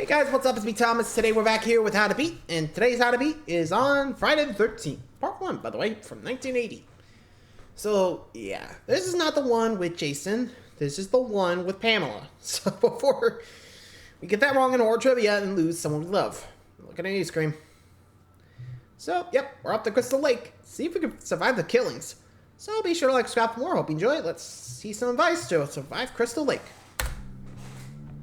Hey guys, what's up? It's me, Thomas. Today we're back here with How to Beat, and today's How to Beat is on Friday the 13th. Part 1, by the way, from 1980. So, yeah, this is not the one with Jason. This is the one with Pamela. So before we get that wrong in horror trivia and lose someone we love. Look at an ice cream. So, yep, we're up to Crystal Lake. See if we can survive the killings. So be sure to like, subscribe for more. Hope you enjoy it. Let's see some advice to survive Crystal Lake.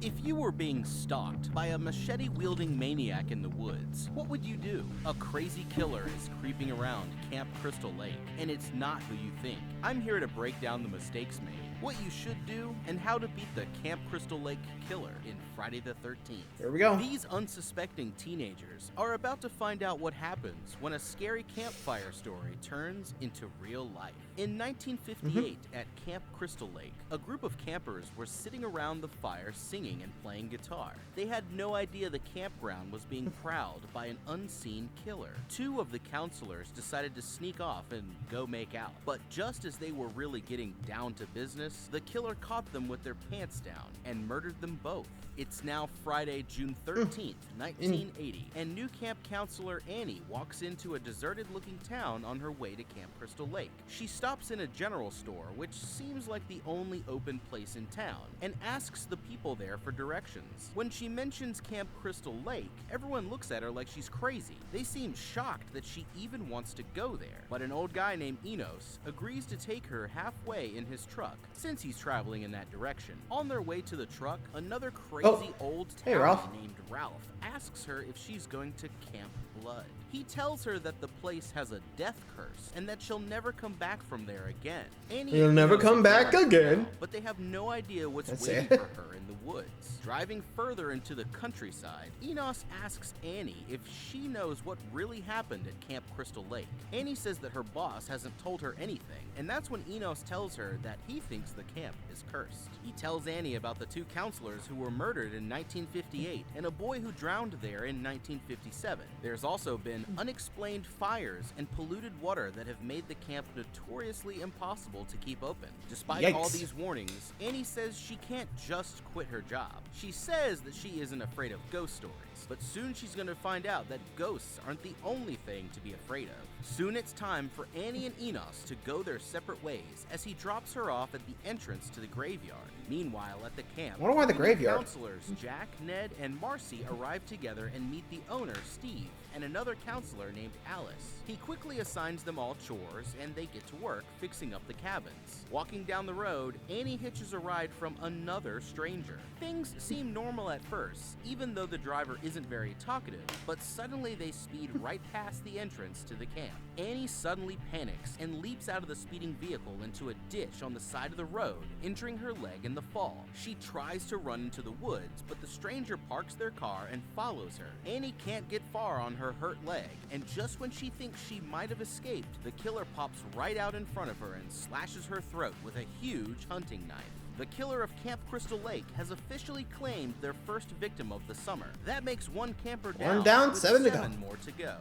If you were being stalked by a machete-wielding maniac in the woods, what would you do? A crazy killer is creeping around Camp Crystal Lake, and it's not who you think. I'm here to break down the mistakes made, what you should do, and how to beat the Camp Crystal Lake killer in Friday the 13th. Here we go. These unsuspecting teenagers are about to find out what happens when a scary campfire story turns into real life. In 1958, at Camp Crystal Lake, a group of campers were sitting around the fire singing and playing guitar. They had no idea the campground was being prowled by an unseen killer. Two of the counselors decided to sneak off and go make out. But just as they were really getting down to business, the killer caught them with their pants down and murdered them both. It's now Friday, June 13th, 1980, and new camp counselor Annie walks into a deserted-looking town on her way to Camp Crystal Lake. She stops in a general store, which seems like the only open place in town, and asks the people there for directions. When she mentions Camp Crystal Lake, everyone looks at her like she's crazy. They seem shocked that she even wants to go there, but an old guy named Enos agrees to take her halfway in his truck, since he's traveling in that direction. On their way to the truck, another crazy old townie named Ralph asks her if she's going to Camp Blood. He tells her that the place has a death curse and that she'll never come back from there again. You'll never come back again. But they have no idea what's waiting for her in the woods. Driving further into the countryside, Enos asks Annie if she knows what really happened at Camp Crystal Lake. Annie says that her boss hasn't told her anything, and that's when Enos tells her that he thinks the camp is cursed. He tells Annie about the two counselors who were murdered in 1958 and a boy who drowned there in 1957. There's also been unexplained fires and polluted water that have made the camp notoriously impossible to keep open. Despite all these warnings, Annie says she can't just quit her job. She says that she isn't afraid of ghost stories, but soon she's going to find out that ghosts aren't the only thing to be afraid of. Soon it's time for Annie and Enos to go their separate ways as he drops her off at the entrance to the graveyard. Meanwhile, at the camp, I wonder why the graveyard. Counselors Jack, Ned, and Marcy arrive together and meet the owner, Steve, and another counselor named Alice. He quickly assigns them all chores, and they get to work fixing up the cabins. Walking down the road, Annie hitches a ride from another stranger. Things seem normal at first, even though the driver isn't very talkative, but suddenly they speed right past the entrance to the camp. Annie suddenly panics and leaps out of the speeding vehicle into a ditch on the side of the road, injuring her leg in the fall. She tries to run into the woods, but the stranger parks their car and follows her. Annie can't get far on her hurt leg, and just when she thinks she might have escaped, the killer pops right out in front of her and slashes her throat with a huge hunting knife. The killer of Camp Crystal Lake has officially claimed their first victim of the summer. That makes one camper down, with 7 more to go.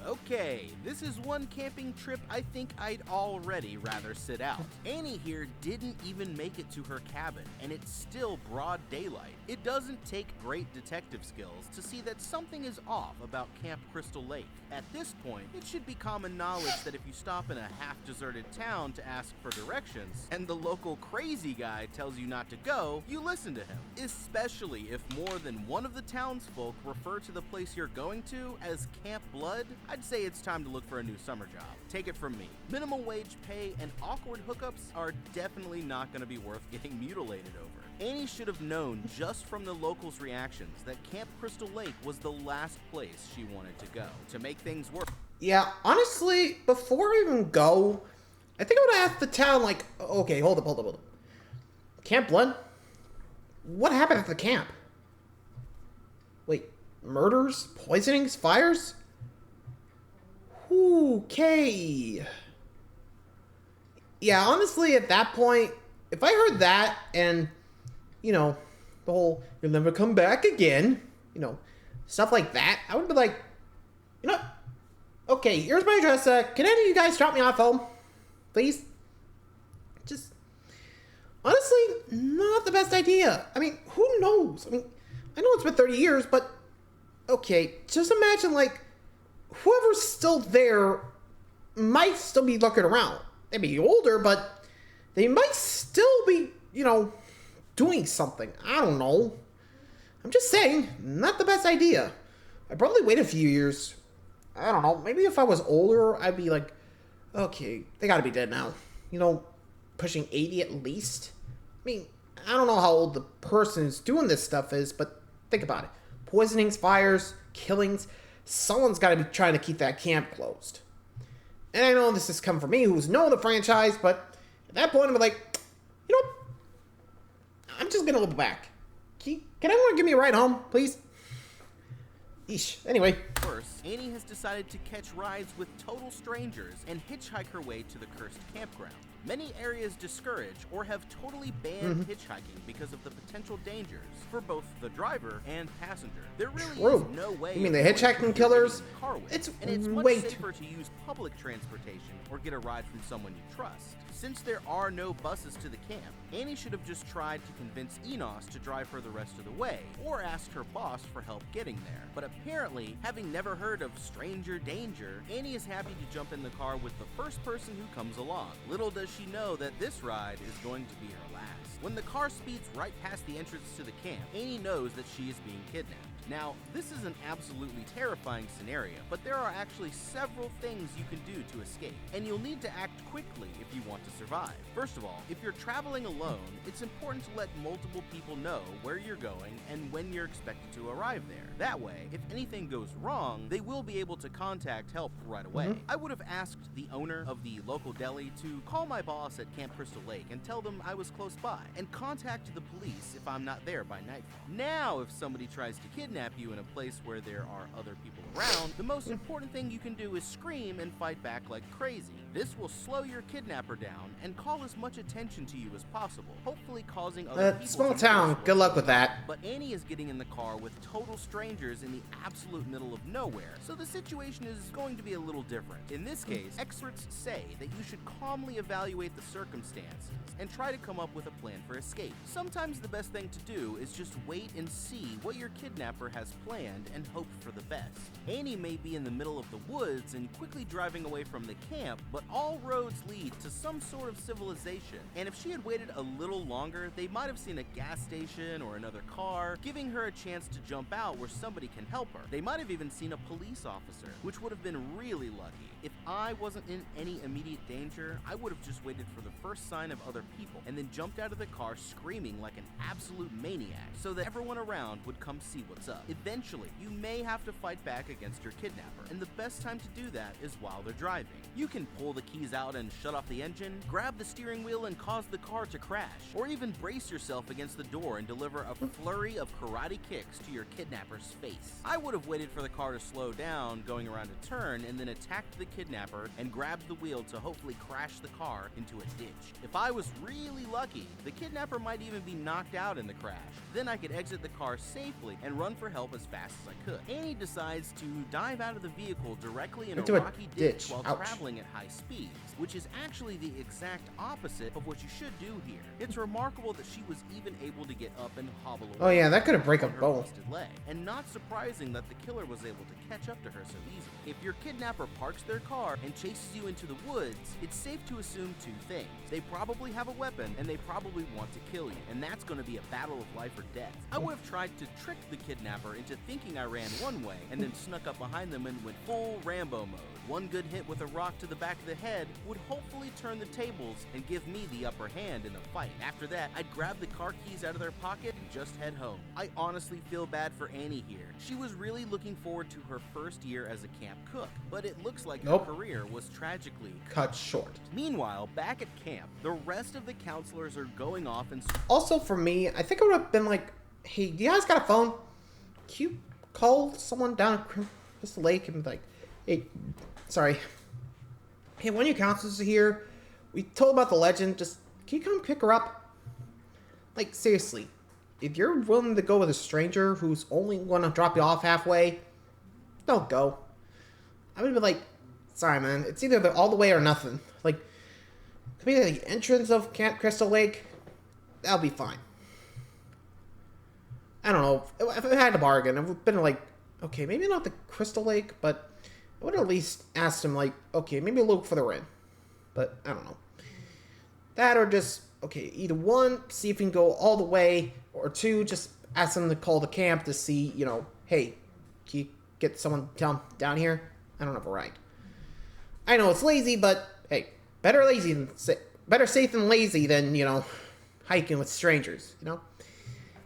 Okay, this is one camping trip I think I'd already rather sit out. Annie here didn't even make it to her cabin, and it's still broad daylight. It doesn't take great detective skills to see that something is off about Camp Crystal Lake. At this point, it should be common knowledge that if you stop in a half-deserted town to ask for directions, and the local crazy guy tells you not to go, you listen to him. Especially if more than one of the townsfolk refer to the place you're going to as Camp Blood, I'd say it's time to look for a new summer job. Take it from me. Minimum wage pay and awkward hookups are definitely not going to be worth getting mutilated over. Annie should have known just from the locals' reactions that Camp Crystal Lake was the last place she wanted to go. To make things work. Yeah, honestly, before I even go, I think I would ask the town, like, okay, hold up. Camp Blood? What happened at the camp? Wait, murders, poisonings, fires? Okay. Yeah, honestly, at that point, if I heard that and, you know, the whole, you'll never come back again, you know, stuff like that, I would be like, you know, okay, here's my address. Can any of you guys drop me off home? Please? Just, honestly, not the best idea. I mean, who knows? I mean, I know it's been 30 years, but okay, just imagine, like, whoever's still there might still be looking around. They may be older, but they might still be, doing something. I don't know. I'm just saying, not the best idea. I'd probably wait a few years. I don't know. Maybe if I was older, I'd be like, okay, they gotta be dead now. Pushing 80 at least. I mean, I don't know how old the person who's doing this stuff is, but think about it. Poisonings, fires, killings. Someone's gotta be trying to keep that camp closed. And I know this is coming from me, who's known the franchise, but at that point, I'm like, what? I'm just gonna go back. Can anyone give me a ride home, please? Eesh. Anyway. First, Annie has decided to catch rides with total strangers and hitchhike her way to the cursed campground. Many areas discourage or have totally banned hitchhiking because of the potential dangers for both the driver and passenger. There really is no way. You mean the hitchhiking killers? It's much safer to use public transportation or get a ride from someone you trust. Since there are no buses to the camp, Annie should have just tried to convince Enos to drive her the rest of the way, or ask her boss for help getting there. But apparently, having never heard of stranger danger, Annie is happy to jump in the car with the first person who comes along. Little does she know that this ride is going to be her last. When the car speeds right past the entrance to the camp, Annie knows that she is being kidnapped. Now, this is an absolutely terrifying scenario, but there are actually several things you can do to escape, and you'll need to act quickly if you want to survive. First of all, if you're traveling alone, it's important to let multiple people know where you're going and when you're expected to arrive there. That way, if anything goes wrong, they will be able to contact help right away. I would have asked the owner of the local deli to call my boss at Camp Crystal Lake and tell them I was close by, and contact the police if I'm not there by nightfall. Now, if somebody tries to kidnap you in a place where there are other people around, the most important thing you can do is scream and fight back like crazy. This will slow your kidnapper down and call as much attention to you as possible, hopefully causing other people. Small town, good luck with that. But Annie is getting in the car with total strangers in the absolute middle of nowhere, so the situation is going to be a little different. In this case, experts say that you should calmly evaluate the circumstances and try to come up with a plan for escape. Sometimes the best thing to do is just wait and see what your kidnapper has planned and hope for the best. Annie may be in the middle of the woods and quickly driving away from the camp, but all roads lead to some sort of civilization, and if she had waited a little longer, they might have seen a gas station or another car, giving her a chance to jump out where somebody can help her. They might have even seen a police officer, which would have been really lucky. If I wasn't in any immediate danger, I would have just waited for the first sign of other people, and then jumped out of the car screaming like an absolute maniac, so that everyone around would come see what's up. Eventually, you may have to fight back against your kidnapper, and the best time to do that is while they're driving. You can pull the keys out and shut off the engine, grab the steering wheel and cause the car to crash, or even brace yourself against the door and deliver a flurry of karate kicks to your kidnapper's face. I would have waited for the car to slow down, going around a turn, and then attacked the kidnapper and grabbed the wheel to hopefully crash the car into a ditch. If I was really lucky, the kidnapper might even be knocked out in the crash. Then I could exit the car safely and run for help as fast as I could. Annie decides to dive out of the vehicle directly in a rocky ditch while traveling at high speeds, which is actually the exact opposite of what you should do here. It's remarkable that she was even able to get up and hobble away. Oh yeah, that could have break a bone. And not surprising that the killer was able to catch up to her so easily. If your kidnapper parks their car and chases you into the woods, it's safe to assume two things. They probably have a weapon, and they probably want to kill you, and that's going to be a battle of life or death. I would have tried to trick the kidnapper into thinking I ran one way, and then snuck up behind them and went full Rambo mode. One good hit with a rock to the back of the head would hopefully turn the tables and give me the upper hand in the fight. After that, I'd grab the car keys out of their pocket and just head home. I honestly feel bad for Annie here. She was really looking forward to her first year as a camp cook, but it looks like her career was tragically cut short. Meanwhile, back at camp, the rest of the counselors are going off and... Also for me, I think I would have been like, hey, do you guys got a phone? Can you call someone down at Crystal Lake and be like, hey, sorry. Hey, one of your counselors are here. We told about the legend. Just, can you come pick her up? Like, seriously. If you're willing to go with a stranger who's only going to drop you off halfway, don't go. I would be like, sorry, man. It's either all the way or nothing. Like, could be the entrance of Camp Crystal Lake. That'll be fine. I don't know. If I had to bargain, I would have been like, okay, maybe not the Crystal Lake, but I would have at least asked him, like, okay, maybe look for the Rin. But I don't know. That or just, okay, either one, see if we can go all the way, or two, just ask them to call the camp to see, you know, hey, can you get someone down here? I don't have a ride. I know it's lazy, but hey, better safe than lazy than, you know, hiking with strangers, you know?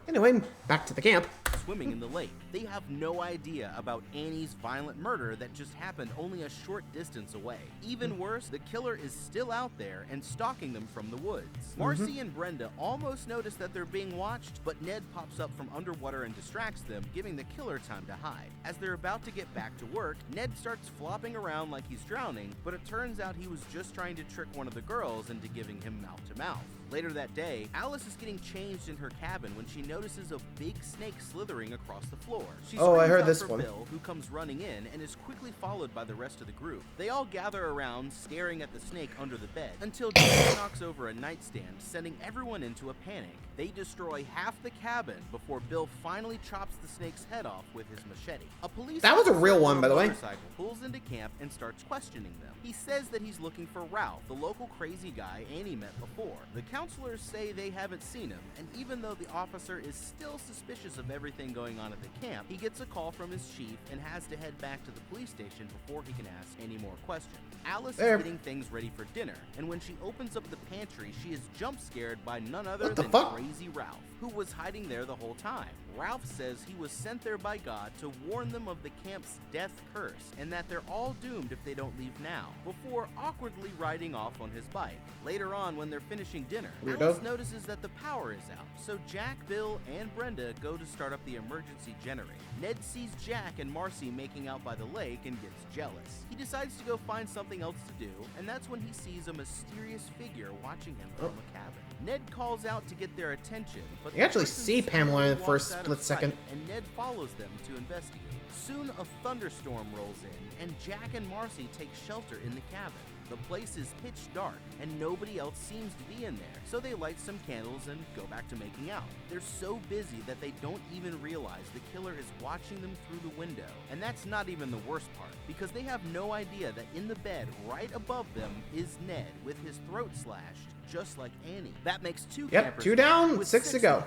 Anyway, back to the camp. Swimming in the lake. They have no idea about Annie's violent murder that just happened only a short distance away. Even worse, the killer is still out there and stalking them from the woods. Marcy and Brenda almost notice that they're being watched, but Ned pops up from underwater and distracts them, giving the killer time to hide. As they're about to get back to work, Ned starts flopping around like he's drowning, but it turns out he was just trying to trick one of the girls into giving him mouth-to-mouth. Later that day, Alice is getting changed in her cabin when she notices a big snake slithering across the floor. She I heard out this for one. Bill, who comes running in and is quickly followed by the rest of the group. They all gather around, staring at the snake under the bed, until Jack knocks over a nightstand, sending everyone into a panic. They destroy half the cabin before Bill finally chops the snake's head off with his machete. A police That was a real officer one, by the way. motorcycle pulls into camp and starts questioning them. He says that he's looking for Ralph, the local crazy guy Annie met before. The counselors say they haven't seen him, and even though the officer is still suspicious of everything going on at the camp, he gets a call from his chief and has to head back to the police station before he can ask any more questions. Alice is getting things ready for dinner, and when she opens up the pantry, she is jump scared by none other than Crazy Ralph, who was hiding there the whole time. Ralph says he was sent there by God to warn them of the camp's death curse, and that they're all doomed if they don't leave now, before awkwardly riding off on his bike. Later on, when they're finishing dinner, Alice notices that the power is out, so Jack, Bill, and Brenda go to start up the emergency generator. Ned sees Jack and Marcy making out by the lake and gets jealous. He decides to go find something else to do, and that's when he sees a mysterious figure watching him from a cabin. Ned calls out to get their attention, but you actually see Pamela in the first split second. And Ned follows them to investigate. Soon a thunderstorm rolls in, and Jack and Marcy take shelter in the cabin. The place is pitch dark, and nobody else seems to be in there, so they light some candles and go back to making out. They're so busy that they don't even realize the killer is watching them through the window. And that's not even the worst part, because they have no idea that in the bed right above them is Ned with his throat slashed, just like Annie. That makes two campers 2 down, with 6 to go.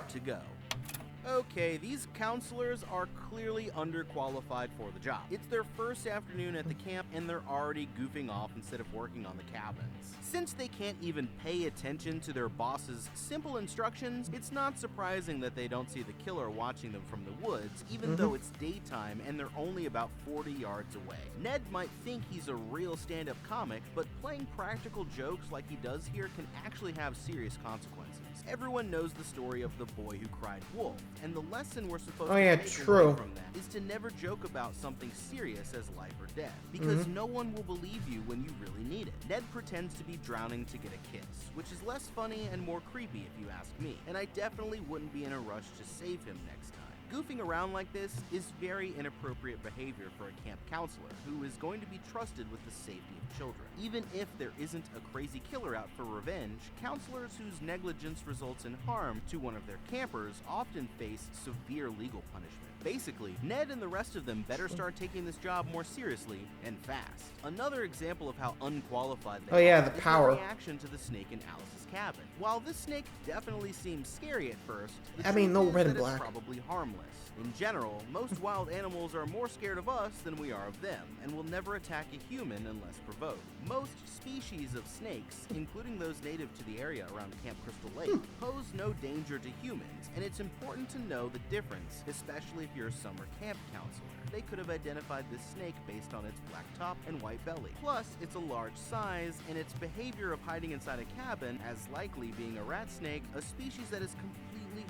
Okay, these counselors are clearly underqualified for the job. It's their first afternoon at the camp and they're already goofing off instead of working on the cabins. Since they can't even pay attention to their boss's simple instructions, it's not surprising that they don't see the killer watching them from the woods, even though it's daytime and they're only about 40 yards away. Ned might think he's a real stand-up comic, but playing practical jokes like he does here can actually have serious consequences. Everyone knows the story of the boy who cried wolf, and the lesson we're supposed to take away from that is to never joke about something serious as life or death, because no one will believe you when you really need it. Ned pretends to be drowning to get a kiss, which is less funny and more creepy if you ask me, and I definitely wouldn't be in a rush to save him next time. Goofing around like this is very inappropriate behavior for a camp counselor who is going to be trusted with the safety of children. Even if there isn't a crazy killer out for revenge, counselors whose negligence results in harm to one of their campers often face severe legal punishment. Basically, Ned and the rest of them better start taking this job more seriously and fast. Another example of how unqualified they are the is power. their reaction to the snake in Alice's cabin. While this snake definitely seems scary at first, the I mean, truth no is red that and black. it's probably harmless. In general, most wild animals are more scared of us than we are of them, and will never attack a human unless provoked. Most species of snakes, including those native to the area around Camp Crystal Lake, pose no danger to humans, and it's important to know the difference, especially if you're a summer camp counselor. They could have identified this snake based on its black top and white belly. Plus, it's a large size, and its behavior of hiding inside a cabin, as likely being a rat snake, a species that is completely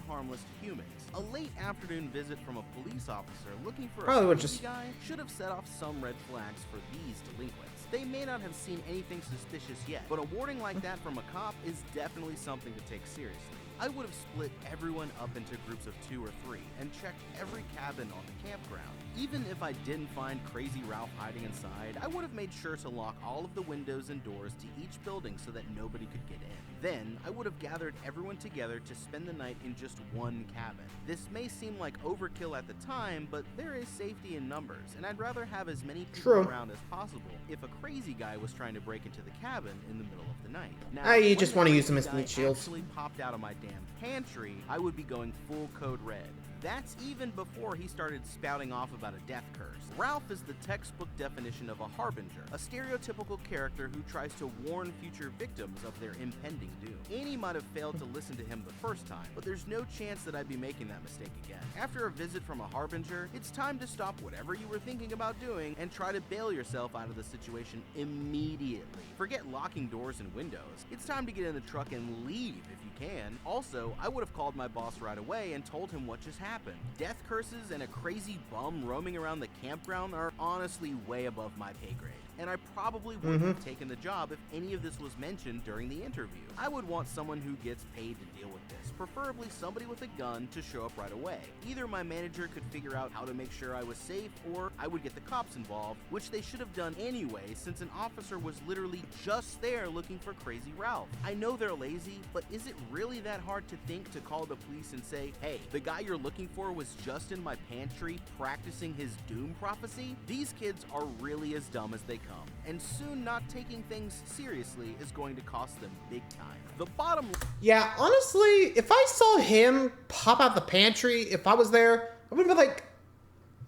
harmless to humans. A late afternoon visit from a police officer looking for a crazy guy should have set off some red flags for these delinquents. They may not have seen anything suspicious yet, but a warning like that from a cop is definitely something to take seriously. I would have split everyone up into groups of 2 or 3 and checked every cabin on the campground. Even if I didn't find Crazy Ralph hiding inside, I would have made sure to lock all of the windows and doors to each building so that nobody could get in. Then, I would have gathered everyone together to spend the night in just one cabin. This may seem like overkill at the time, but there is safety in numbers, and I'd rather have as many people around as possible if a crazy guy was trying to break into the cabin in the middle of the night. Now, you just want to use them as meat shields. Actually popped out of my damn pantry, I would be going full code red. That's even before he started spouting off about a death curse. Ralph is the textbook definition of a harbinger, a stereotypical character who tries to warn future victims of their impending doom. Annie might have failed to listen to him the first time, but there's no chance that I'd be making that mistake again. After a visit from a harbinger, it's time to stop whatever you were thinking about doing and try to bail yourself out of the situation immediately. Forget locking doors and windows. It's time to get in the truck and leave if you can. Also, I would have called my boss right away and told him what just happened. Death curses and a crazy bum roaming around the campground are honestly way above my pay grade, and I probably wouldn't have taken the job if any of this was mentioned during the interview. I would want someone who gets paid to deal with this, preferably somebody with a gun to show up right away. Either my manager could figure out how to make sure I was safe, or I would get the cops involved, which they should have done anyway since an officer was literally just there looking for Crazy Ralph. I know they're lazy, but is it really that hard to think to call the police and say, hey, the guy you're looking for was just in my pantry practicing his doom prophecy? These kids are really as dumb as they come, and soon not taking things seriously is going to cost them big time. The bottom Yeah, honestly, if I saw him pop out the pantry, if I was there, I would be like,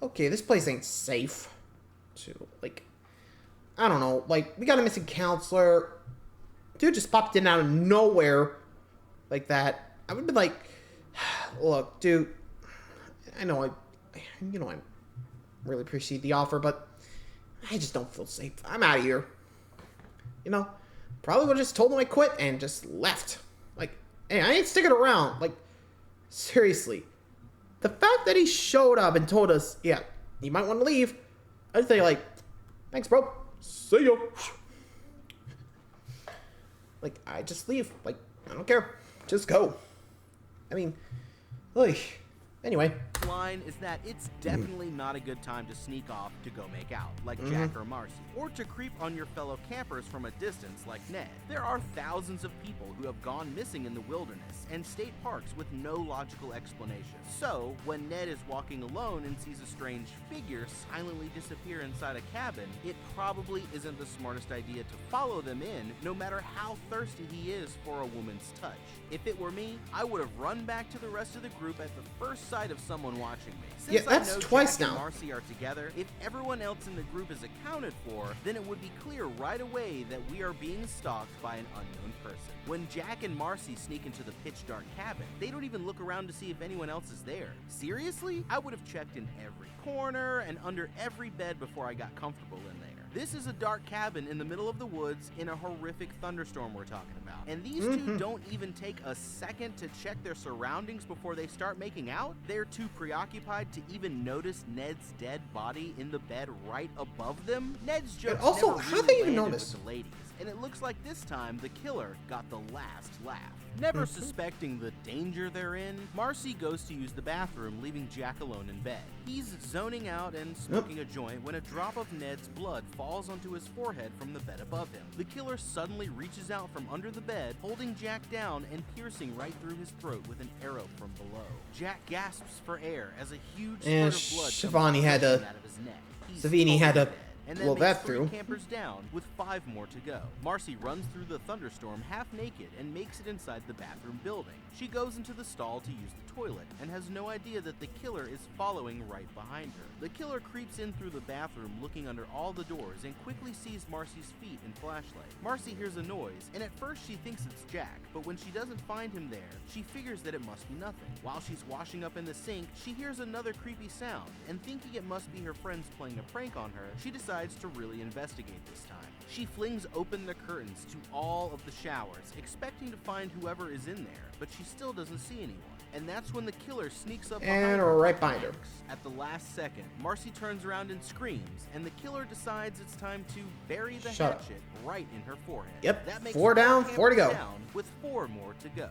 okay, this place ain't safe. So, like, I don't know, like, we got a missing counselor. Dude just popped in out of nowhere like that. I would be like, look, dude, I know I really appreciate the offer, but I just don't feel safe. I'm out of here. You know, probably would have just told him I quit and just left. Like, hey, I ain't sticking around. Like, seriously. The fact that he showed up and told us, yeah, you might want to leave, I'd say, like, thanks, bro. See ya. Like, I just leave. Like, I don't care. Just go. I mean, like, anyway. Line is that it's definitely not a good time to sneak off to go make out, like Jack or Marcy, or to creep on your fellow campers from a distance like Ned. There are thousands of people who have gone missing in the wilderness and state parks with no logical explanation. So, when Ned is walking alone and sees a strange figure silently disappear inside a cabin, it probably isn't the smartest idea to follow them in, no matter how thirsty he is for a woman's touch. If it were me, I would have run back to the rest of the group at the first sight of someone watching me. Since Yeah, that's I know twice Jack now. and Marcy are together, if everyone else in the group is accounted for, then it would be clear right away that we are being stalked by an unknown person. When Jack and Marcy sneak into the pitch dark cabin, they don't even look around to see if anyone else is there. Seriously? I would have checked in every corner and under every bed before I got comfortable in there. This is a dark cabin in the middle of the woods in a horrific thunderstorm we're talking about. And these two don't even take a second to check their surroundings before they start making out. They're too preoccupied to even notice Ned's dead body in the bed right above them. Ned's jokes also, never how really they even landed notice? with the ladies. And it looks like this time the killer got the last laugh. Never suspecting the danger they're in, Marcy goes to use the bathroom, leaving Jack alone in bed. He's zoning out and smoking a joint when a drop of Ned's blood falls onto his forehead from the bed above him. The killer suddenly reaches out from under the bed, holding Jack down and piercing right through his throat with an arrow from below. Jack gasps for air as a huge And spurt of blood Shivani had to- out of his neck. He's Savini had to totally dead, and then blow makes that 3 through. campers down with 5 more to go. Marcy runs through the thunderstorm half naked and makes it inside the bathroom building. She goes into the stall to use the toilet and has no idea that the killer is following right behind her. The killer creeps in through the bathroom looking under all the doors and quickly sees Marcy's feet and flashlight. Marcy hears a noise, and at first she thinks it's Jack, but when she doesn't find him there, she figures that it must be nothing. While she's washing up in the sink, she hears another creepy sound, and thinking it must be her friends playing a prank on her, she decides to really investigate this time. She flings open the curtains to all of the showers, expecting to find whoever is in there, but she still doesn't see anyone. And that's when the killer sneaks up behind And her right with behind an her. axe. At the last second, Marcy turns around and screams, and the killer decides it's time to bury the Shut up. hatchet right in her forehead. Yep, That makes 4 down, 4 to go. down, with 4 more to go.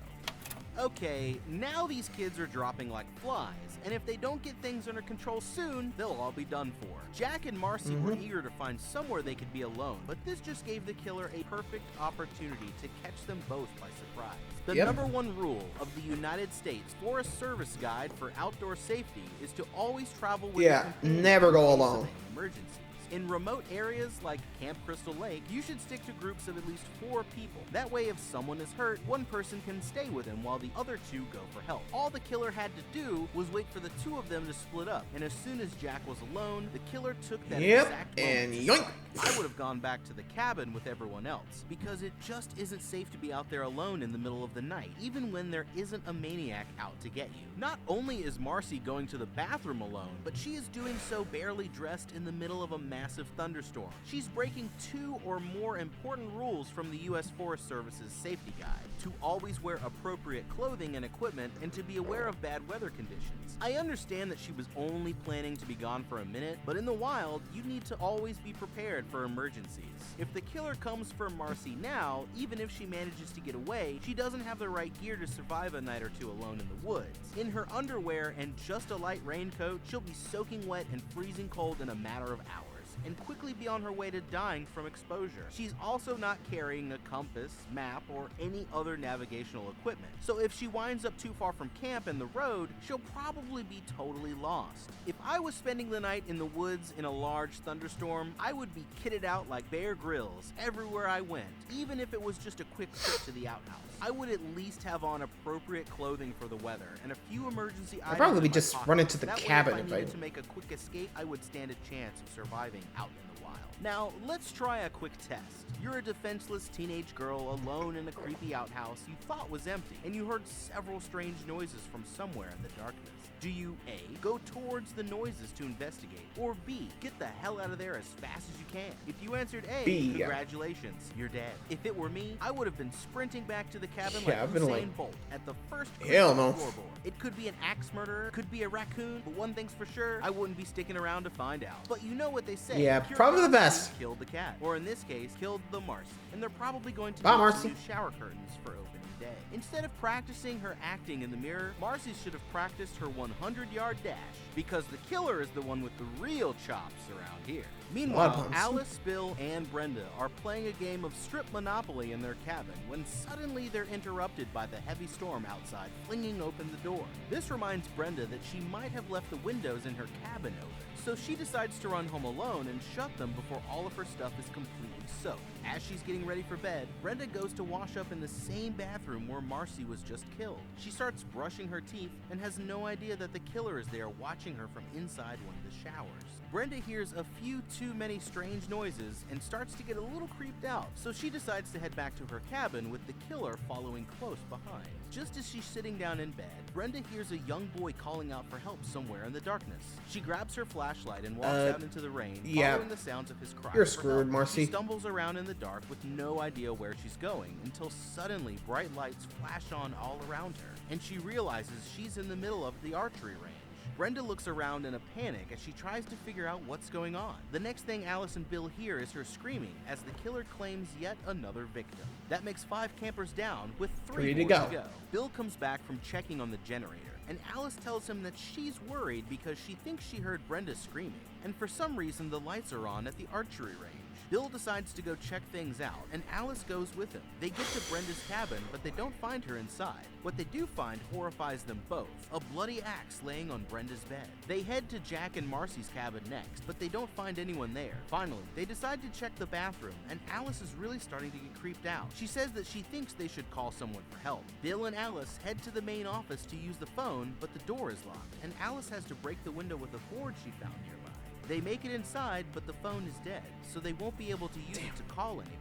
Okay, now these kids are dropping like flies, and if they don't get things under control soon, they'll all be done for. Jack and Marcy were eager to find somewhere they could be alone, but this just gave the killer a perfect opportunity to catch them both by surprise. The number one rule of the United States Forest Service Guide for Outdoor Safety is to always travel with a companion never go in case of alone. any emergencies. In remote areas like Camp Crystal Lake, you should stick to groups of at least 4 people. That way, if someone is hurt, one person can stay with him while the other 2 go for help. All the killer had to do was wait for the 2 of them to split up, and as soon as Jack was alone, the killer took that exact moment and to yoink. strike. I would have gone back to the cabin with everyone else, because it just isn't safe to be out there alone in the middle of the night, even when there isn't a maniac out to get you. Not only is Marcy going to the bathroom alone, but she is doing so barely dressed in the middle of a massive thunderstorm. She's breaking 2 or more important rules from the U.S. Forest Service's safety guide: to always wear appropriate clothing and equipment, and to be aware of bad weather conditions. I understand that she was only planning to be gone for a minute, but in the wild, you need to always be prepared for emergencies. If the killer comes for Marcy now, even if she manages to get away, she doesn't have the right gear to survive a night or 2 alone in the woods. In her underwear and just a light raincoat, she'll be soaking wet and freezing cold in a matter of hours, and quickly be on her way to dying from exposure. She's also not carrying a compass, map, or any other navigational equipment, so if she winds up too far from camp and the road, she'll probably be totally lost. If I was spending the night in the woods in a large thunderstorm, I would be kitted out like Bear Grylls everywhere I went, even if it was just a quick trip to the outhouse. I would at least have on appropriate clothing for the weather and a few emergency items. I'd probably in my just pocket. run into the That way, cabin if I if I. needed to make a quick escape, I would stand a chance of surviving out in the wild. Now, let's try a quick test. You're a defenseless teenage girl alone in a creepy outhouse you thought was empty, and you heard several strange noises from somewhere in the darkness. Do you A, go towards the noises to investigate, or B, get the hell out of there as fast as you can? If you answered A, B. congratulations, you're dead. If it were me, I would have been sprinting back to the cabin Yeah, I've like been Usain like, Bolt at the first hell no. floorboard. It could be an axe murderer, could be a raccoon, but one thing's for sure, I wouldn't be sticking around to find out. But you know what they say. Yeah, probably the best. Killed the cat, or in this case, killed the Marcy, and they're probably going to Bye, need Marcy. some new shower curtains for opening day. Instead of practicing her acting in the mirror, Marcy should have practiced her 100-yard dash, because the killer is the one with the real chops around here. Meanwhile, Alice, Bill, and Brenda are playing a game of strip Monopoly in their cabin when suddenly they're interrupted by the heavy storm outside flinging open the door. This reminds Brenda that she might have left the windows in her cabin open, so she decides to run home alone and shut them before all of her stuff is completely soaked. As she's getting ready for bed, Brenda goes to wash up in the same bathroom where Marcy was just killed. She starts brushing her teeth and has no idea that the killer is there watching her from inside one of the showers. Brenda hears a few too many strange noises and starts to get a little creeped out, so she decides to head back to her cabin with the killer following close behind. Just as she's sitting down in bed, Brenda hears a young boy calling out for help somewhere in the darkness. She grabs her flashlight and walks out into the rain, following the sounds of his cries. You're for screwed, help. Marcy. She stumbles around in the dark with no idea where she's going until suddenly bright lights flash on all around her, and she realizes she's in the middle of the archery range. Brenda looks around in a panic as she tries to figure out what's going on. The next thing Alice and Bill hear is her screaming as the killer claims yet another victim. That makes 5 campers down, with 3 more to go. Bill comes back from checking on the generator, and Alice tells him that she's worried because she thinks she heard Brenda screaming, and for some reason the lights are on at the archery range. Bill decides to go check things out, and Alice goes with him. They get to Brenda's cabin, but they don't find her inside. What they do find horrifies them both: a bloody axe laying on Brenda's bed. They head to Jack and Marcy's cabin next, but they don't find anyone there. Finally, they decide to check the bathroom, and Alice is really starting to get creeped out. She says that she thinks they should call someone for help. Bill and Alice head to the main office to use the phone, but the door is locked, and Alice has to break the window with a board she found nearby. They make it inside, but the phone is dead, so they won't be able to use it to call anybody.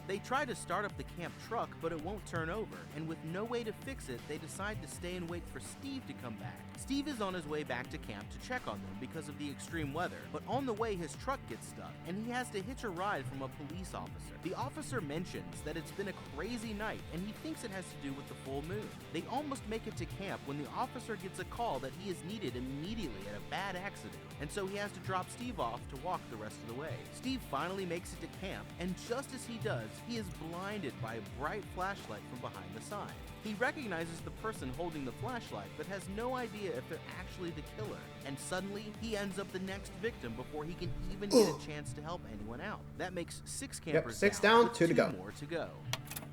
They try to start up the camp truck, but it won't turn over, and with no way to fix it, they decide to stay and wait for Steve to come back. Steve is on his way back to camp to check on them because of the extreme weather, but on the way his truck gets stuck, and he has to hitch a ride from a police officer. The officer mentions that it's been a crazy night, and he thinks it has to do with the full moon. They almost make it to camp when the officer gets a call that he is needed immediately at a bad accident, and so he has to drop Steve off to walk the rest of the way. Steve finally makes it to camp, and just as he does, he is blinded by a bright flashlight from behind the sign. He recognizes the person holding the flashlight, but has no idea if they're actually the killer. And suddenly, he ends up the next victim before he can even get a chance to help anyone out. That makes 6 campers Yep, 6 down, with 2 to go. more to go.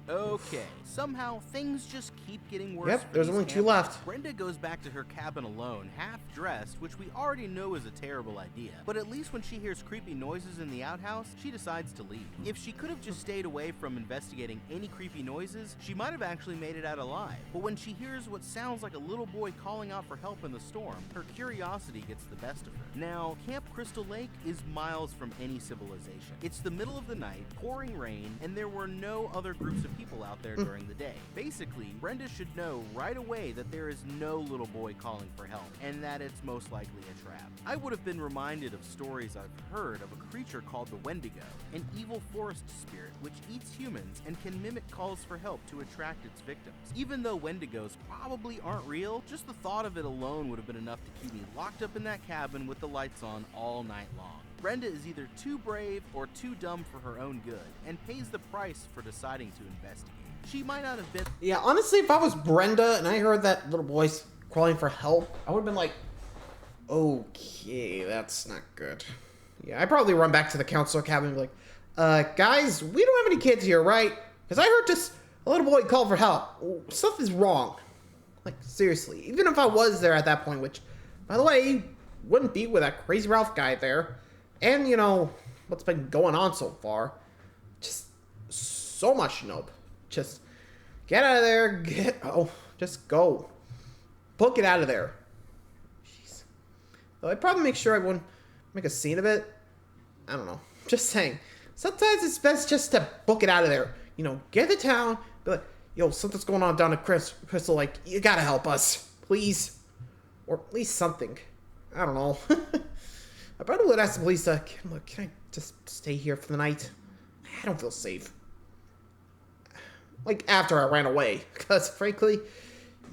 Okay, somehow things just keep getting worse. Yep, there's only 2 campers. left. Brenda goes back to her cabin alone, half dressed, which we already know is a terrible idea. But at least when she hears creepy noises in the outhouse, she decides to leave. If she could have just stayed away from investigating any creepy noises, she might have actually made it out alive. But when she hears what sounds like a little boy calling out for help in the storm, her curiosity gets the best of her. Now, Camp Crystal Lake is miles from any civilization. It's the middle of the night, pouring rain, and there were no other groups of people out there during the day. Basically, Brenda should know right away that there is no little boy calling for help, and that it's most likely a trap. I would have been reminded of stories I've heard of a creature called the Wendigo, an evil forest spirit which eats humans and can mimic calls for help to attract its victims. Even though Wendigos probably aren't real, just the thought of it alone would have been enough to keep me locked up in that cabin with the lights on all night long. Brenda is either too brave or too dumb for her own good, and pays the price for deciding to investigate. She might not have been... Yeah, honestly, if I was Brenda and I heard that little voice calling for help, I would have been like, okay, that's not good. Yeah, I'd probably run back to the counselor cabin and be like, guys, we don't have any kids here, right? Because I heard just a little boy call for help. Something's wrong. Like, seriously, even if I was there at that point, which, by the way, wouldn't be with that crazy Ralph guy there. And, you know, what's been going on so far. Just so much nope. Just get out of there. Just go. Book it out of there. Jeez. Though I'd probably make sure I wouldn't make a scene of it. I don't know. Just saying. Sometimes it's best just to book it out of there. You know, get to town. Be like, yo, something's going on down at Crystal. Like, you gotta help us. Please. Or at least something. I don't know. I probably would ask the police, look, can I just stay here for the night? I don't feel safe. Like, after I ran away. Because, frankly,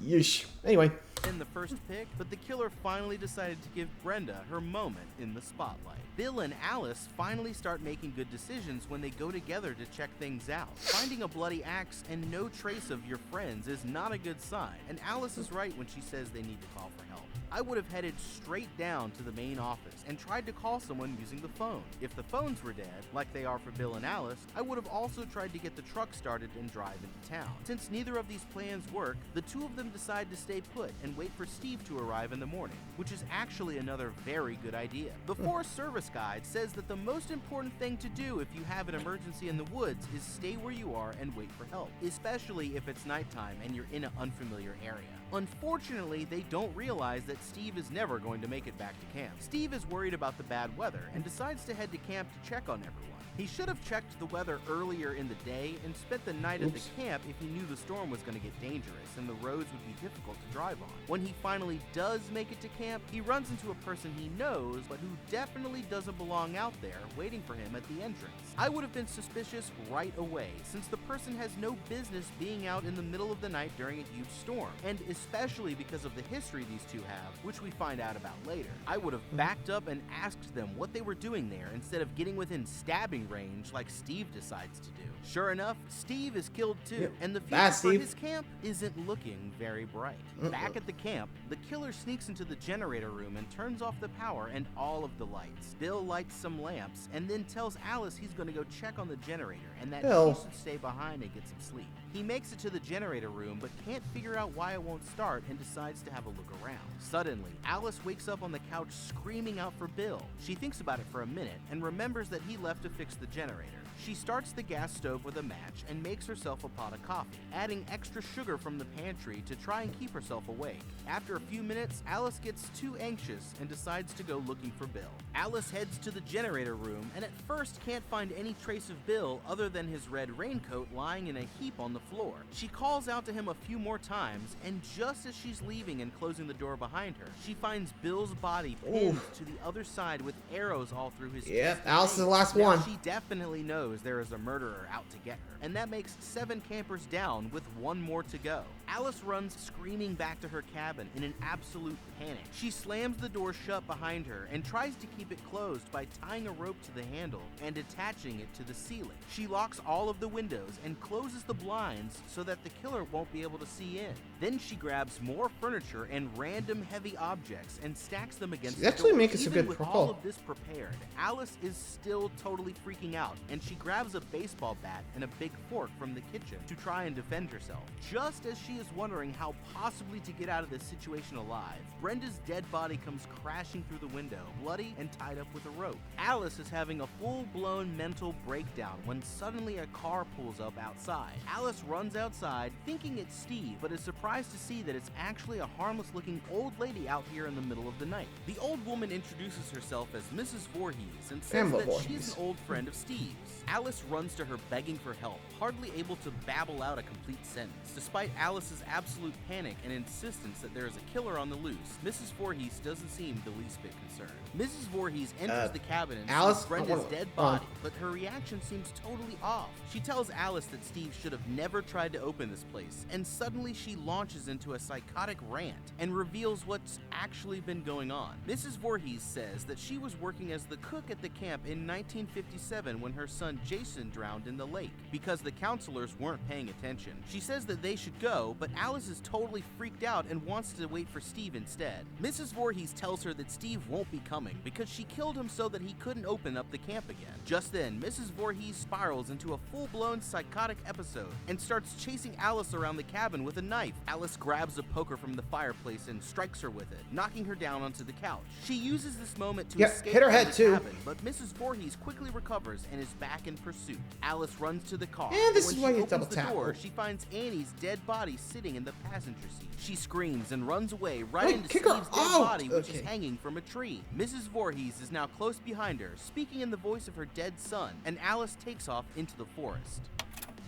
yeesh. Anyway. In the first pick, but the killer finally decided to give Brenda her moment in the spotlight. Bill and Alice finally start making good decisions when they go together to check things out. Finding a bloody axe and no trace of your friends is not a good sign, and Alice is right when she says they need to call for help. I would have headed straight down to the main office and tried to call someone using the phone. If the phones were dead, like they are for Bill and Alice, I would have also tried to get the truck started and drive into town. Since neither of these plans work, the two of them decide to stay put and wait for Steve to arrive in the morning, which is actually another very good idea. The Forest Service Guide says that the most important thing to do if you have an emergency in the woods is stay where you are and wait for help, especially if it's nighttime and you're in an unfamiliar area. Unfortunately, they don't realize that Steve is never going to make it back to camp. Steve is worried about the bad weather and decides to head to camp to check on everyone. He should have checked the weather earlier in the day and spent the night at the camp if he knew the storm was going to get dangerous and the roads would be difficult to drive on. When he finally does make it to camp, he runs into a person he knows, but who definitely doesn't belong out there, waiting for him at the entrance. I would have been suspicious right away, since the person has no business being out in the middle of the night during a huge storm, and especially because of the history these two have, which we find out about later. I would have backed up and asked them what they were doing there instead of getting within stabbing range like Steve decides to do. Sure enough, Steve is killed too, and the future for his camp isn't looking very bright. Back at the camp, the killer sneaks into the generator room and turns off the power and all of the lights. Bill lights some lamps and then tells Alice he's going to go check on the generator and that she should stay behind and get some sleep. He makes it to the generator room but can't figure out why it won't start and decides to have a look around. Suddenly, Alice wakes up on the couch screaming out for Bill. She thinks about it for a minute and remembers that he left to fix the generator. She starts the gas stove with a match and makes herself a pot of coffee, adding extra sugar from the pantry to try and keep herself awake. After a few minutes, Alice gets too anxious and decides to go looking for Bill. Alice heads to the generator room and at first can't find any trace of Bill other than his red raincoat lying in a heap on the floor. She calls out to him a few more times and just as she's leaving and closing the door behind her, she finds Bill's body pinned to the other side with arrows all through his Yep, chest. Alice is the last Now, one. she definitely knows there is a murderer out to get her, and that makes 7 campers down with 1 more to go. Alice runs screaming back to her cabin in an absolute panic. She slams the door shut behind her and tries to keep it closed by tying a rope to the handle and attaching it to the ceiling. She locks all of the windows and closes the blinds so that the killer won't be able to see in. Then she grabs more furniture and random heavy objects and stacks them against the door. Actually make us a Even good with protocol. all of this prepared, Alice is still totally freaking out, and she grabs a baseball bat and a big fork from the kitchen to try and defend herself. Just as she is wondering how possibly to get out of this situation alive, Brenda's dead body comes crashing through the window, bloody and tied up with a rope. Alice is having a full-blown mental breakdown when suddenly a car pulls up outside. Alice runs outside thinking it's Steve, but is surprised to see that it's actually a harmless-looking old lady out here in the middle of the night. The old woman introduces herself as Mrs. Voorhees and says that she's an old friend of Steve's. Alice runs to her begging for help, hardly able to babble out a complete sentence. Despite Alice's absolute panic and insistence that there is a killer on the loose, Mrs. Voorhees doesn't seem the least bit concerned. Mrs. Voorhees enters the cabin and sees Brenda's dead body, but her reaction seems totally off. She tells Alice that Steve should have never tried to open this place, and suddenly she launches into a psychotic rant and reveals what's actually been going on. Mrs. Voorhees says that she was working as the cook at the camp in 1957 when her son Jason drowned in the lake because the counselors weren't paying attention. She says that they should go, but Alice is totally freaked out and wants to wait for Steve instead. Mrs. Voorhees tells her that Steve won't be coming because she killed him so that he couldn't open up the camp again. Just then, Mrs. Voorhees spirals into a full-blown psychotic episode and starts chasing Alice around the cabin with a knife. Alice grabs a poker from the fireplace and strikes her with it, knocking her down onto the couch. She uses this moment to escape hit her from head the too. cabin, but Mrs. Voorhees quickly recovers and is back in pursuit. Alice runs to the car. And this when is why she you opens double the tap. door, she finds Annie's dead body sitting in the passenger seat. She screams and runs away right into kick her Steve's dead out. body, which is hanging from a tree. Mrs. Voorhees is now close behind her, speaking in the voice of her dead son, and Alice takes off into the forest.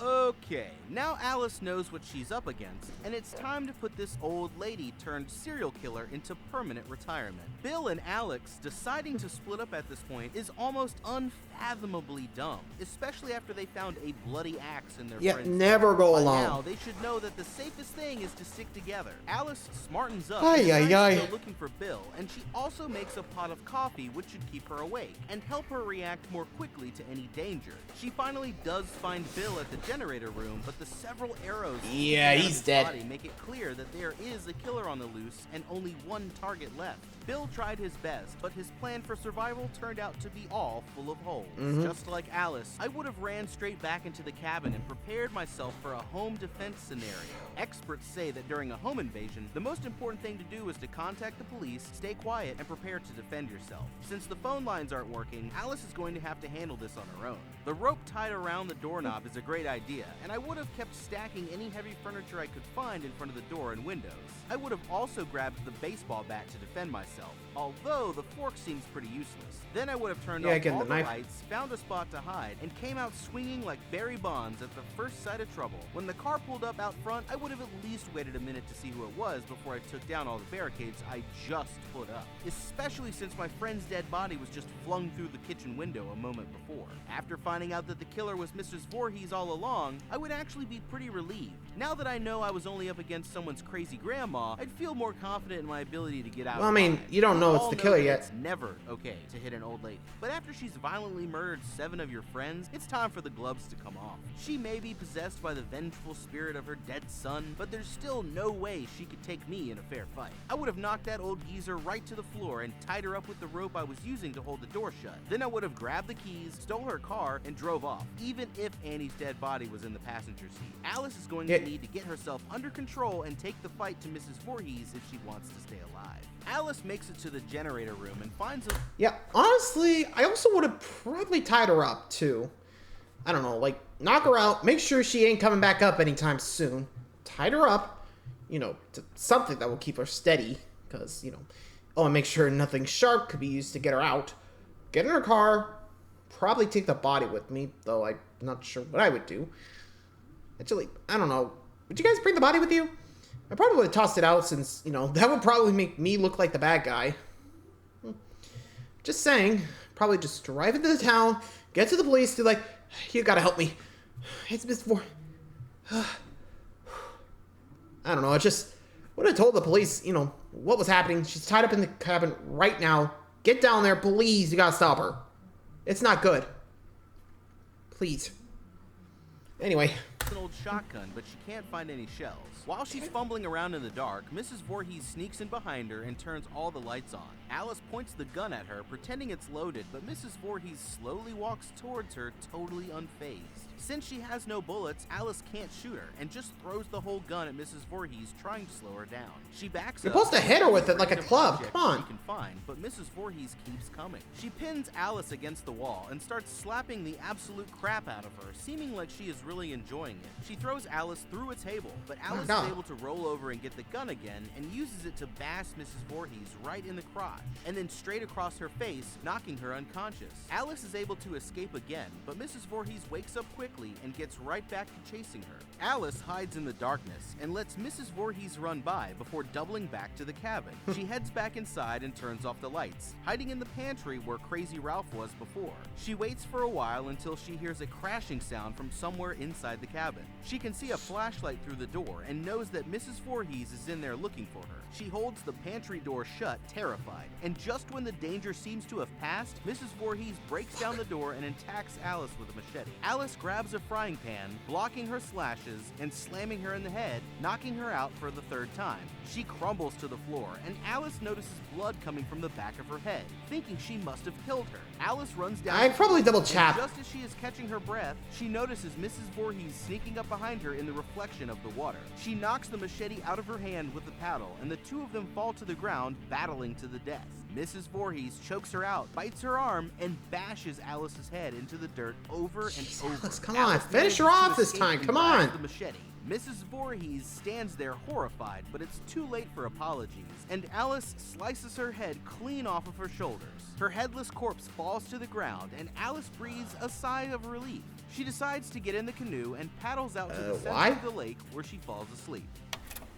Okay, now Alice knows what she's up against, and it's time to put this old lady turned serial killer into permanent retirement. Bill and Alex deciding to split up at this point is almost unfathomably dumb, especially after they found a bloody axe in their friend's never go By alone. now, they should know that the safest thing is to stick together. Alice smartens up Ay, and ay, decides ay. to go looking for Bill, and she also makes a pot of coffee which should keep her awake and help her react more quickly to any danger. She finally does find Bill at the generator room, but the several arrows sticking out of he's his dead. body make it clear that there is a killer on the loose and only one target left. Bill tried his best, but his plan for survival turned out to be all full of holes. Just like Alice, I would have ran straight back into the cabin and prepared myself for a home defense scenario. Experts say that during a home invasion, the most important thing to do is to contact the police, stay quiet, and prepare to defend yourself. Since the phone lines aren't working, Alice is going to have to handle this on her own. The rope tied around the doorknob is a great idea, and I would have kept stacking any heavy furniture I could find in front of the door and windows. I would have also grabbed the baseball bat to defend myself, although the fork seems pretty useless. Then I would have turned off again, all the the knife. lights, found a spot to hide, and came out swinging like Barry Bonds at the first sight of trouble. When the car pulled up out front, I would have at least waited a minute to see who it was before I took down all the barricades I just put up, especially since my friend's dead body was just flung through the kitchen window a moment before. After finding out that the killer was Mrs. Voorhees all along, I would actually be pretty relieved. Now that I know I was only up against someone's crazy grandma, I'd feel more confident in my ability to get out. Well, I mean, you don't know it's all the killer that yet. It's never okay to hit an old lady. But after she's violently murdered 7 of your friends, it's time for the gloves to come off. She may be possessed by the vengeful spirit of her dead son, but there's still no way she could take me in a fair fight. I would have knocked that old geezer right to the floor and tied her up with the rope I was using to hold the door shut. Then I would have grabbed the keys, stole her car, and drove off, even if Annie's dead body was in the passenger seat. Alice is going to need to get herself under control and take the fight to Mrs. Voorhees if she wants to stay alive. Alice makes it to the generator room and finds a... Yeah, honestly, I also would have probably tied her up, too. I don't know, like, knock her out, make sure she ain't coming back up anytime soon. Tied her up, you know, to something that will keep her steady, because, you know, oh, and make sure nothing sharp could be used to get her out. Get in her car, probably take the body with me, though I'm not sure what I would do. Actually, I don't know. Would you guys bring the body with you? I probably would have tossed it out since, you know, that would probably make me look like the bad guy. Just saying. Probably just drive into the town, get to the police, be like, you gotta help me. It's Miss Voor... I don't know, I just would have told the police, you know, what was happening. She's tied up in the cabin right now. Get down there, please. You gotta stop her. It's not good. Please. Anyway. An old shotgun, but she can't find any shells. While she's fumbling around in the dark, Mrs. Voorhees sneaks in behind her and turns all the lights on. Alice points the gun at her, pretending it's loaded, but Mrs. Voorhees slowly walks towards her, totally unfazed. Since she has no bullets, Alice can't shoot her, and just throws the whole gun at Mrs. Voorhees, trying to slow her down. She backs up. You're supposed to hit her with it like a club. Come on. She can find, but Mrs. Voorhees keeps coming. She pins Alice against the wall and starts slapping the absolute crap out of her, seeming like she is really enjoying it. She throws Alice through a table, but Alice is able to roll over and get the gun again and uses it to bash Mrs. Voorhees right in the crotch, and then straight across her face, knocking her unconscious. Alice is able to escape again, but Mrs. Voorhees wakes up quickly and gets right back to chasing her. Alice hides in the darkness and lets Mrs. Voorhees run by before doubling back to the cabin. She heads back inside and turns off the lights, hiding in the pantry where Crazy Ralph was before. She waits for a while until she hears a crashing sound from somewhere inside the cabin. She can see a flashlight through the door and knows that Mrs. Voorhees is in there looking for her. She holds the pantry door shut, terrified, and just when the danger seems to have passed, Mrs. Voorhees breaks down the door and attacks Alice with a machete. Alice grabs a frying pan, blocking her slashes and slamming her in the head, knocking her out for the third time. She crumbles to the floor, and Alice notices blood coming from the back of her head, thinking she must have killed her. Alice runs down. I'd probably double tap. Just as she is catching her breath, she notices Mrs. Voorhees sneaking up behind her in the reflection of the water. She knocks the machete out of her hand with the paddle, and the two of them fall to the ground, battling to the death. Mrs. Voorhees chokes her out, bites her arm, and bashes Alice's head into the dirt over and over. Alice, come on, finish her off this time, come on! The machete. Mrs. Voorhees stands there horrified, but it's too late for apologies, and Alice slices her head clean off of her shoulders. Her headless corpse falls to the ground, and Alice breathes a sigh of relief. She decides to get in the canoe and paddles out to the center of the lake where she falls asleep.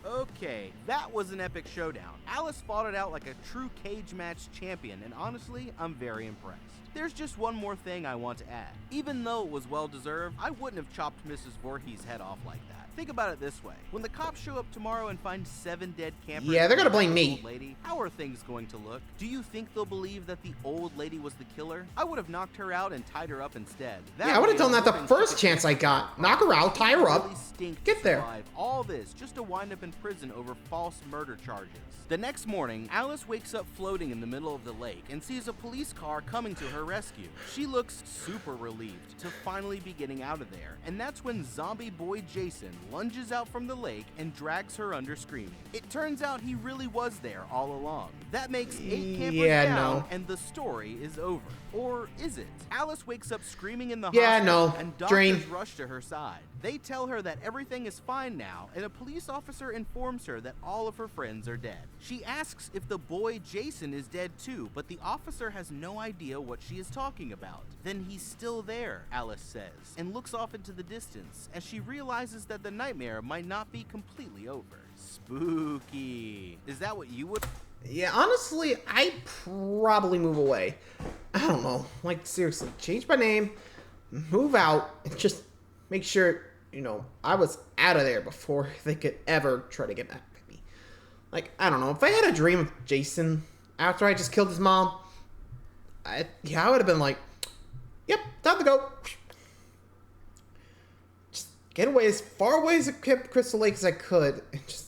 Okay, that was an epic showdown. Alice fought it out like a true cage match champion, and honestly, I'm very impressed. There's just one more thing I want to add. Even though it was well-deserved, I wouldn't have chopped Mrs. Voorhees' head off like that. Think about it this way. When the cops show up tomorrow and find 7 dead campers... Yeah, they're gonna blame me. Lady, how are things going to look? Do you think they'll believe that the old lady was the killer? I would have knocked her out and tied her up instead. Yeah, I would have done that the first chance I got. Knock her out, tie her up, get there. All this just to wind up in prison over false murder charges. The next morning, Alice wakes up floating in the middle of the lake and sees a police car coming to her rescue. She looks super relieved to finally be getting out of there, and that's when zombie boy Jason lunges out from the lake and drags her under screaming. It turns out he really was there all along. That makes 8 campers down, and the story is over. Or is it? Alice wakes up screaming in the hospital, and doctors rush to her side. They tell her that everything is fine now, and a police officer informs her that all of her friends are dead. She asks if the boy Jason is dead too, but the officer has no idea what she is talking about. Then he's still there, Alice says, and looks off into the distance as she realizes that the nightmare might not be completely over. Spooky. Is that what you would... Yeah, honestly, I'd probably move away. I don't know. Like, seriously, change my name, move out, and just make sure, you know, I was out of there before they could ever try to get back at me. Like, I don't know. If I had a dream of Jason after I just killed his mom, I would have been like, yep, time to go. Just get away as far away as Crystal Lake as I could. And just,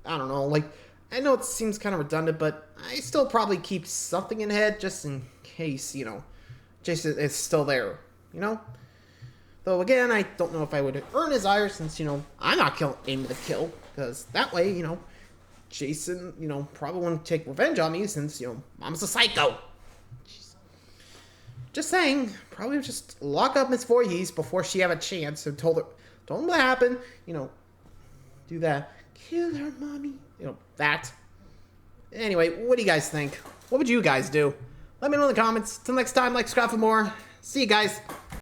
I don't know, like, I know it seems kind of redundant, but I still probably keep something in head just in case, you know, Jason is still there, you know? Though, again, I don't know if I would earn his ire since, you know, I'm not aiming to kill, because that way, you know, Jason, you know, probably wouldn't take revenge on me since, you know, Mom's a psycho. Jeez. Just saying, probably just lock up Miss Voorhees before she have a chance and told him what happened, you know, do that. Kill her, Mommy. You know, that. Anyway, what do you guys think? What would you guys do? Let me know in the comments. Till next time, like, subscribe for more. See you guys.